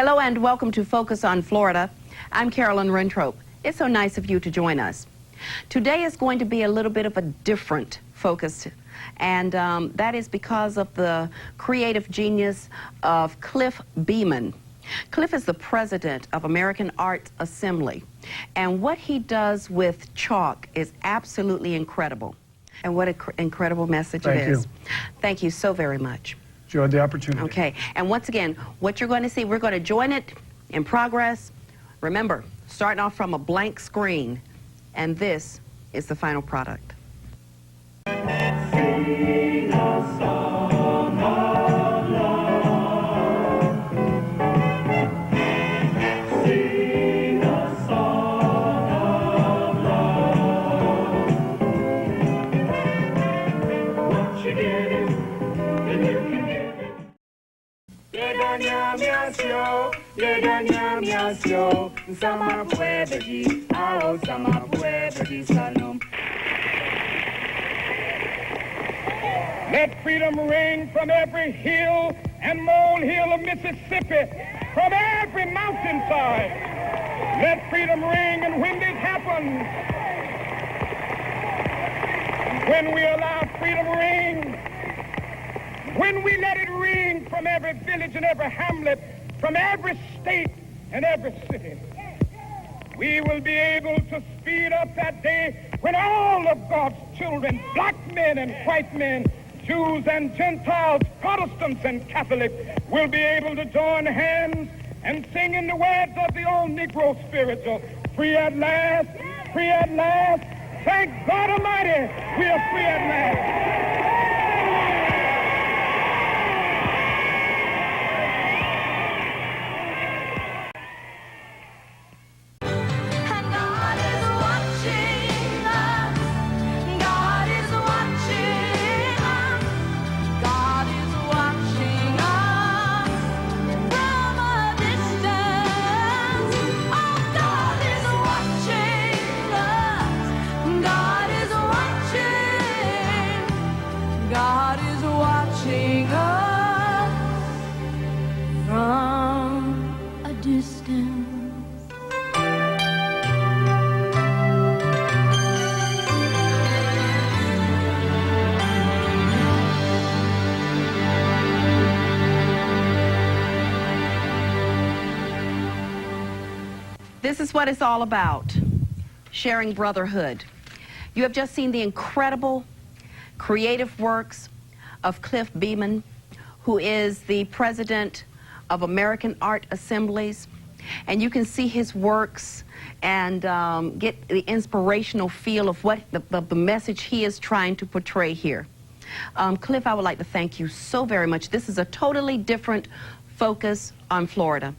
Hello and welcome to Focus on Florida. I'm Carolyn Rentrope. It's so nice of you to join us. Today is going to be a little bit of a different focus, and that is because of the creative genius of Cliff Beaman. Cliff is the president of American Art Assembly, and what he does with chalk is absolutely incredible. And what an incredible message it is. Thank you so very much. Enjoyed the opportunity. Okay, and once again, what you're going to see, we're going to join it in progress. Remember, starting off from a blank screen, and this is the final product. Sing a song of love. Sing a song of love. What you get it, then you can get it. Sama puede ao sama puede salom. Let freedom ring from every hill and molehill of Mississippi, from every mountainside. Let freedom ring, and when this happens, when we allow freedom ring, when we let it ring from every village and every hamlet, from every state and every city, we will be able to speed up that day when all of God's children, black men and white men, Jews and Gentiles, Protestants and Catholics, will be able to join hands and sing in the words of the old Negro spiritual, free at last, free at last. Thank God Almighty, we are free at last. God is watching us from a distance. This is what it's all about, sharing brotherhood. You have just seen the incredible creative works of Cliff Beaman, who is the president of American Art Assemblies. And you can see his works and get the inspirational feel of what the message he is trying to portray here. Cliff, I would like to thank you so very much. This is a totally different focus on Florida.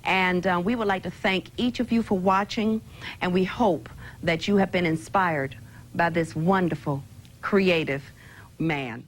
And we would like to thank each of you for watching, and we hope that you have been inspired by this wonderful, creative man.